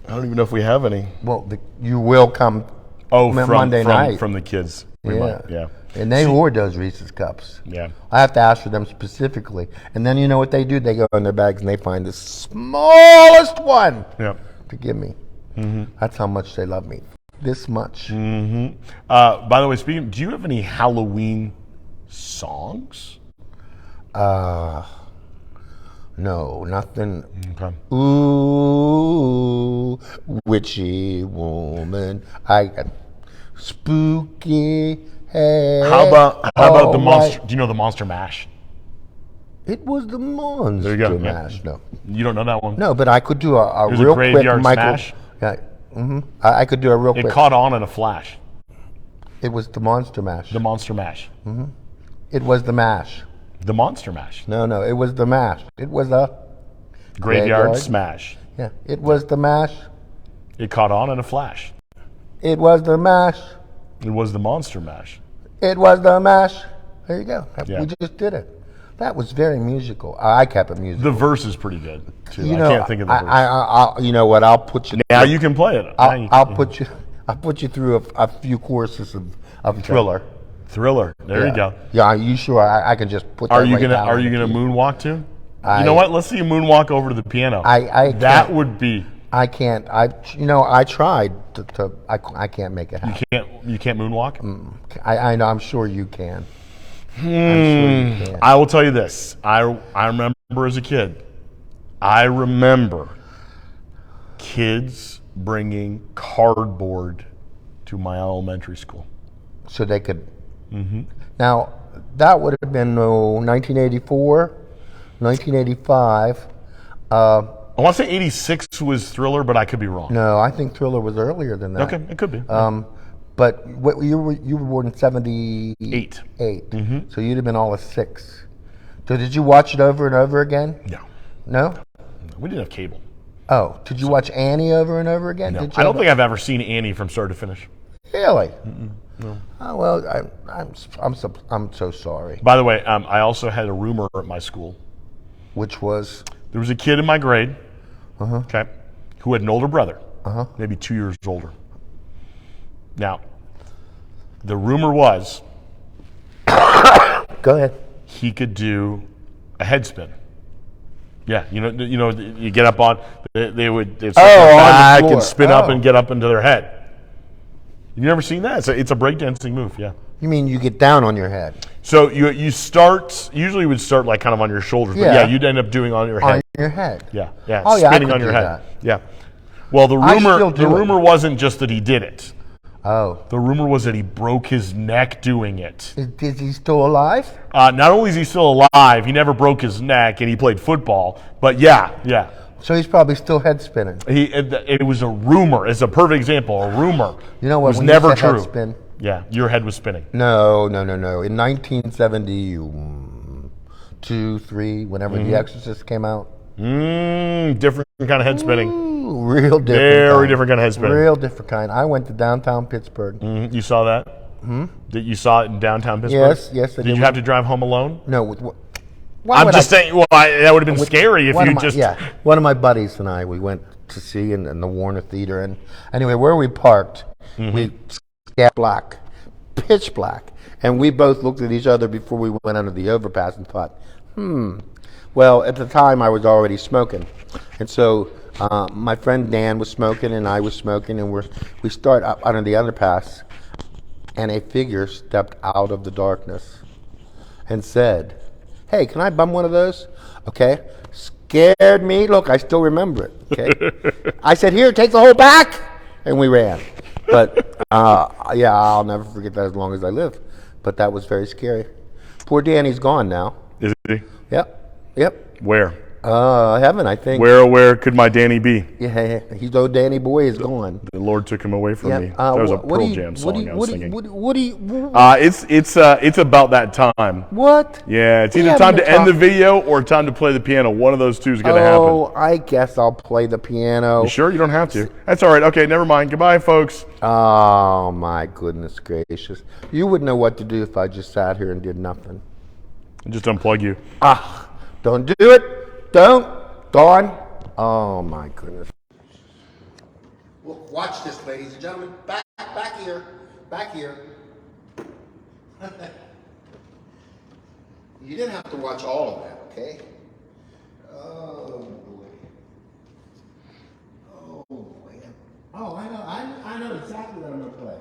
[SPEAKER 2] I don't even know if we have any.
[SPEAKER 1] Well, you will come.
[SPEAKER 2] Oh,
[SPEAKER 1] Monday night.
[SPEAKER 2] from the kids. We
[SPEAKER 1] Yeah.
[SPEAKER 2] might, yeah.
[SPEAKER 1] And they hoard those Reese's cups.
[SPEAKER 2] Yeah.
[SPEAKER 1] I have to ask for them specifically. And then you know what they do? They go in their bags and they find the smallest one
[SPEAKER 2] Yeah.
[SPEAKER 1] to give me. That's how much they love me. This much.
[SPEAKER 2] By the way, speaking, do you have any Halloween songs?
[SPEAKER 1] No, nothing.
[SPEAKER 2] Okay.
[SPEAKER 1] Ooh, witchy woman. I got spooky hair.
[SPEAKER 2] How about the
[SPEAKER 1] all
[SPEAKER 2] monster?
[SPEAKER 1] white.
[SPEAKER 2] Do you know the Monster Mash?
[SPEAKER 1] It was the Monster
[SPEAKER 2] There you go.
[SPEAKER 1] Mash.
[SPEAKER 2] Yeah.
[SPEAKER 1] No.
[SPEAKER 2] You don't know that one?
[SPEAKER 1] No, but I could do a
[SPEAKER 2] There's a
[SPEAKER 1] real quick
[SPEAKER 2] Graveyard
[SPEAKER 1] Michael.
[SPEAKER 2] Smash.
[SPEAKER 1] Yeah. I could do a real
[SPEAKER 2] It
[SPEAKER 1] quick.
[SPEAKER 2] caught on in a flash.
[SPEAKER 1] It was the Monster Mash.
[SPEAKER 2] The Monster Mash.
[SPEAKER 1] It was the mash.
[SPEAKER 2] The Monster Mash.
[SPEAKER 1] No, it was the mash. It was a
[SPEAKER 2] Graveyard Smash.
[SPEAKER 1] Yeah, it was the mash.
[SPEAKER 2] It caught on in a flash.
[SPEAKER 1] It was the mash.
[SPEAKER 2] It was the Monster Mash.
[SPEAKER 1] It was the mash. There you go.
[SPEAKER 2] Yeah.
[SPEAKER 1] We just did it. That was very musical. I kept it musical.
[SPEAKER 2] The verse is pretty good too.
[SPEAKER 1] You
[SPEAKER 2] I
[SPEAKER 1] know,
[SPEAKER 2] can't think of the verse.
[SPEAKER 1] I you know what? I'll put you.
[SPEAKER 2] Now you can play it.
[SPEAKER 1] I'll put you through a few courses of Thriller.
[SPEAKER 2] Thriller. There
[SPEAKER 1] Yeah.
[SPEAKER 2] you go.
[SPEAKER 1] Yeah, are you sure I can just put?
[SPEAKER 2] Are
[SPEAKER 1] that
[SPEAKER 2] you
[SPEAKER 1] right
[SPEAKER 2] gonna
[SPEAKER 1] down
[SPEAKER 2] Are you
[SPEAKER 1] on the
[SPEAKER 2] gonna
[SPEAKER 1] key?
[SPEAKER 2] moonwalk to?
[SPEAKER 1] I-
[SPEAKER 2] You know what? Let's see you moonwalk over to the piano.
[SPEAKER 1] That
[SPEAKER 2] That would be.
[SPEAKER 1] I can't. I tried to. I can't make it happen.
[SPEAKER 2] You can't moonwalk.
[SPEAKER 1] I know. I'm sure you can. I'm sure you can.
[SPEAKER 2] I will tell you this. I remember as a kid. I remember kids bringing cardboard to my elementary school.
[SPEAKER 1] So they could. Now that would have been 1984, 1985.
[SPEAKER 2] I want to say 86 was Thriller, but I could be wrong.
[SPEAKER 1] No, I think Thriller was earlier than that.
[SPEAKER 2] Okay, it could be.
[SPEAKER 1] But what you were born in 78.
[SPEAKER 2] Eight.
[SPEAKER 1] So you'd have been all of 6. So did you watch it over and over again?
[SPEAKER 2] No.
[SPEAKER 1] No.
[SPEAKER 2] We didn't have cable.
[SPEAKER 1] Oh, did you watch Annie over and over again?
[SPEAKER 2] No.
[SPEAKER 1] Did you
[SPEAKER 2] I don't
[SPEAKER 1] ever-
[SPEAKER 2] think I've ever seen Annie from start to finish.
[SPEAKER 1] Really? No. Oh well, I'm so sorry.
[SPEAKER 2] By the way, I also had a rumor at my school.
[SPEAKER 1] Which was
[SPEAKER 2] There was a kid in my grade okay, who had an older brother, maybe 2 years older. Now, the rumor was
[SPEAKER 1] Go ahead.
[SPEAKER 2] he could do a head spin. Yeah, you get up on, they'd sit back
[SPEAKER 1] on the
[SPEAKER 2] and
[SPEAKER 1] floor.
[SPEAKER 2] spin up and get up into their head. You've never seen that? It's a breakdancing move, yeah.
[SPEAKER 1] You mean you get down on your head?
[SPEAKER 2] So you start, usually you would start like kind of on your shoulders, but
[SPEAKER 1] Yeah.
[SPEAKER 2] you'd end up doing on your head.
[SPEAKER 1] On your head.
[SPEAKER 2] Yeah,
[SPEAKER 1] Oh, yeah, I
[SPEAKER 2] spinning
[SPEAKER 1] could
[SPEAKER 2] on your
[SPEAKER 1] do
[SPEAKER 2] head.
[SPEAKER 1] that.
[SPEAKER 2] Yeah. Well, the
[SPEAKER 1] I still do it.
[SPEAKER 2] rumor wasn't just that he did it.
[SPEAKER 1] Oh.
[SPEAKER 2] The rumor was that he broke his neck doing it.
[SPEAKER 1] Is he still alive?
[SPEAKER 2] Not only is he still alive, he never broke his neck, and he played football. But yeah.
[SPEAKER 1] So he's probably still head spinning.
[SPEAKER 2] It was a rumor. It's a perfect example. A rumor.
[SPEAKER 1] You know what?
[SPEAKER 2] It was
[SPEAKER 1] when
[SPEAKER 2] never
[SPEAKER 1] you say
[SPEAKER 2] true.
[SPEAKER 1] Head spin,
[SPEAKER 2] Yeah, your head was spinning.
[SPEAKER 1] No. In 1972, 3, whenever The Exorcist came out.
[SPEAKER 2] Different kind of head spinning.
[SPEAKER 1] Ooh, real different.
[SPEAKER 2] Very different kind of head spinning.
[SPEAKER 1] Real different kind. I went to downtown Pittsburgh.
[SPEAKER 2] You saw that? Did you saw it in downtown Pittsburgh?
[SPEAKER 1] Yes. I
[SPEAKER 2] Did you have to drive home alone?
[SPEAKER 1] No.
[SPEAKER 2] I'm just saying. Well, that would have been scary if you just.
[SPEAKER 1] Yeah, one of my buddies and I, we went to see in the Warner Theater, and anyway, where we parked, we got black, pitch black, and we both looked at each other before we went under the overpass and thought, Well, at the time I was already smoking, and so my friend Dan was smoking and I was smoking, and we start up under the underpass, and a figure stepped out of the darkness and said, "Hey, can I bum one of those?" Okay. Scared me. Look, I still remember it. Okay. I said, "Here, take the whole back," and we ran. But yeah, I'll never forget that as long as I live. But that was very scary. Poor Danny's gone now.
[SPEAKER 2] Is he?
[SPEAKER 1] Yep.
[SPEAKER 2] Where?
[SPEAKER 1] Heaven, I think.
[SPEAKER 2] Where could my Danny be?
[SPEAKER 1] Yeah, he's old Danny boy is gone.
[SPEAKER 2] The Lord took him away from
[SPEAKER 1] Yeah.
[SPEAKER 2] me. That was a Pearl Jam song I was singing.
[SPEAKER 1] What do you?
[SPEAKER 2] It's about that time.
[SPEAKER 1] What?
[SPEAKER 2] Yeah, it's
[SPEAKER 1] We
[SPEAKER 2] either
[SPEAKER 1] haven't
[SPEAKER 2] time to
[SPEAKER 1] been
[SPEAKER 2] end the
[SPEAKER 1] talk-
[SPEAKER 2] video or time to play the piano. One of those two is going to happen.
[SPEAKER 1] Oh, I guess I'll play the piano.
[SPEAKER 2] You sure? You don't have to. That's all right. Okay, never mind. Goodbye, folks.
[SPEAKER 1] Oh my goodness gracious! You wouldn't know what to do if I just sat here and did nothing.
[SPEAKER 2] Just unplug you.
[SPEAKER 1] Don't do it. Don't. Dawn. Oh my goodness. Well, watch this, ladies and gentlemen. Back here. Back here. You didn't have to watch all of that, okay? Oh boy. Oh boy. Oh, I know. I know exactly what I'm gonna play.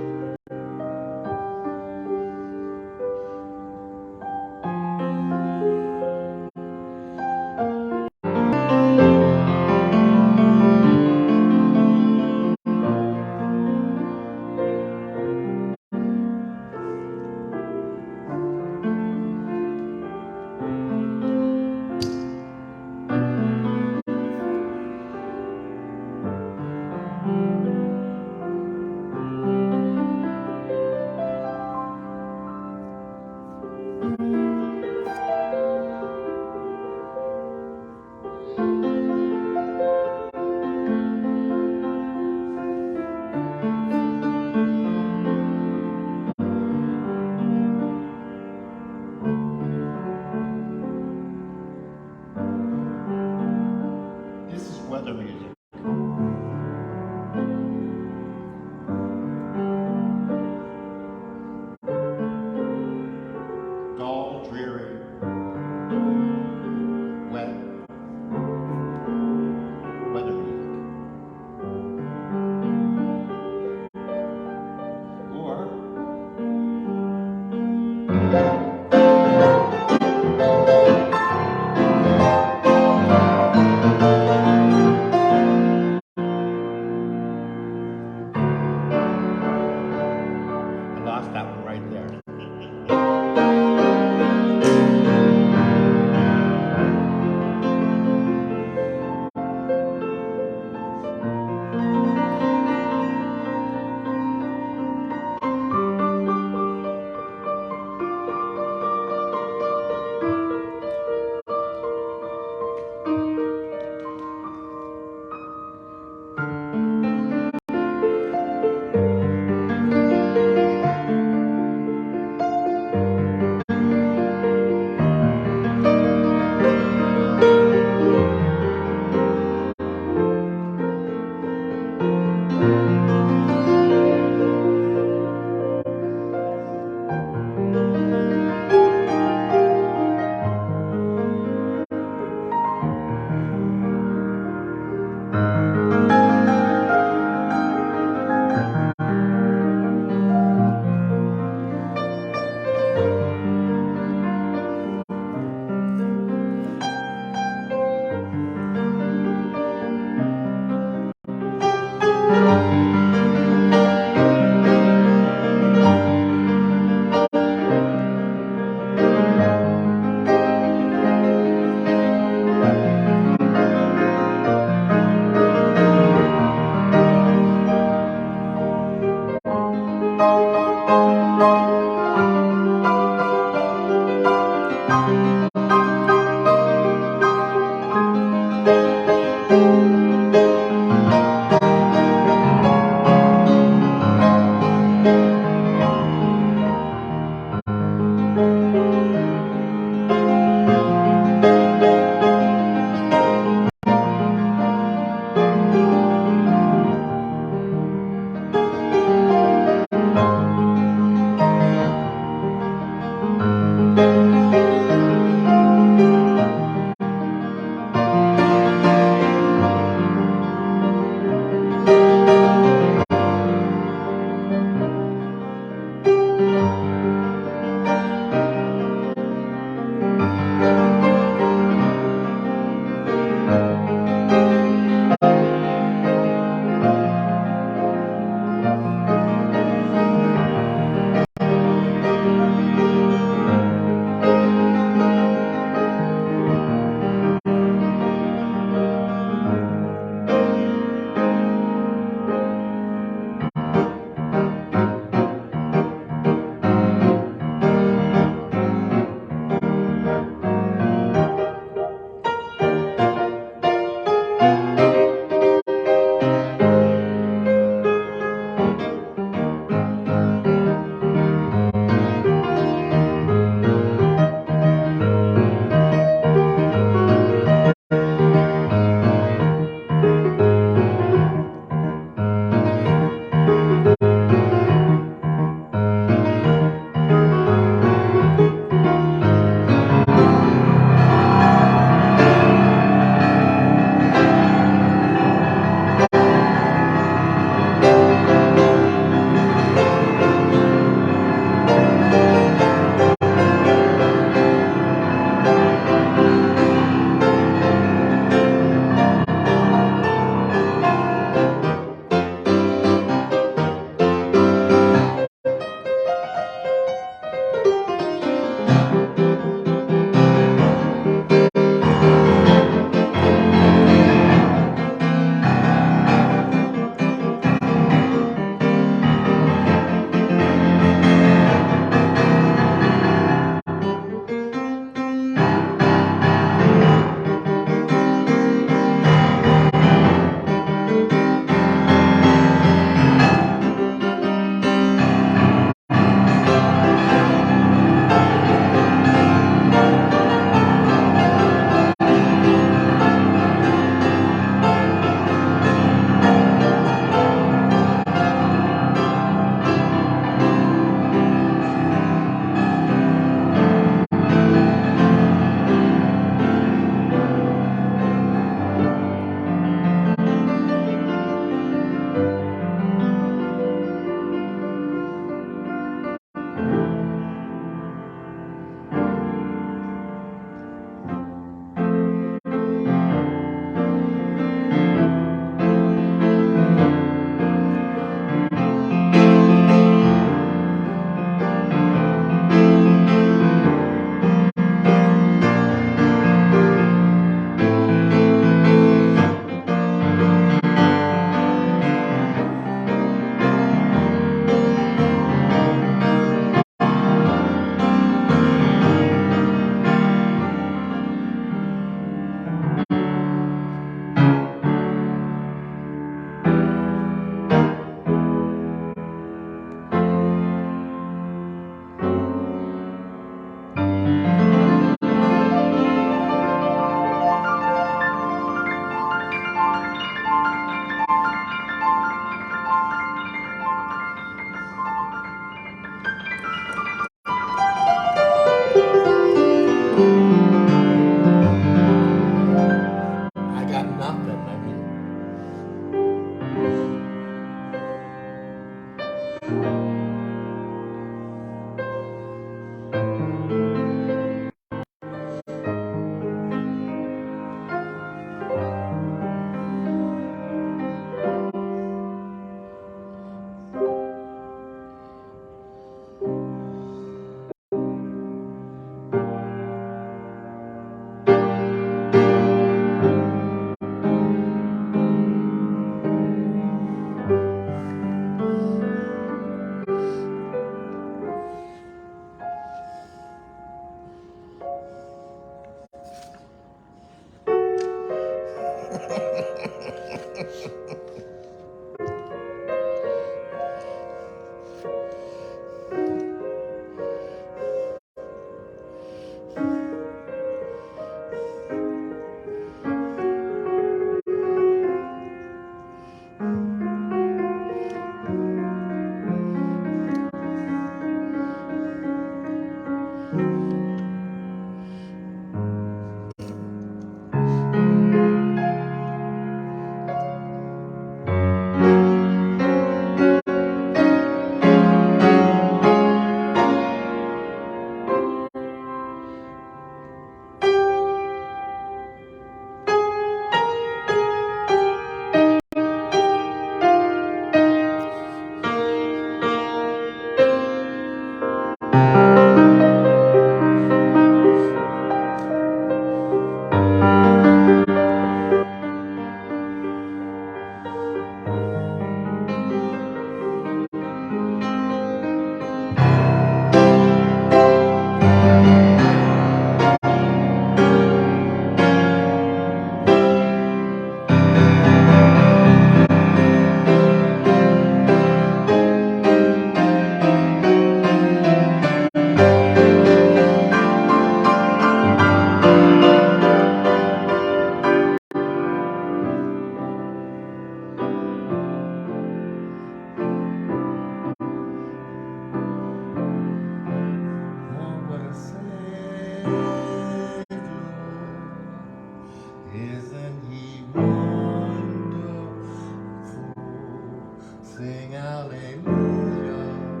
[SPEAKER 1] hallelujah.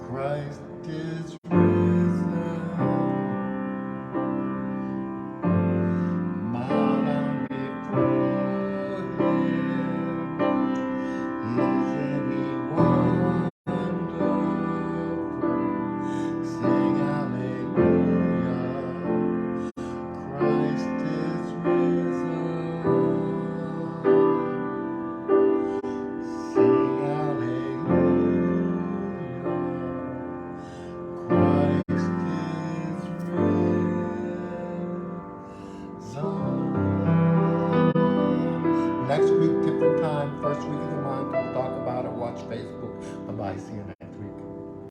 [SPEAKER 1] Christ is risen. Mount before him. Isn't he wonderful? Sing hallelujah. Christ is risen. Sing hallelujah. Christ is risen. Next week, different time, first week of the month, we'll talk about it. Watch Facebook. Bye-bye. See you next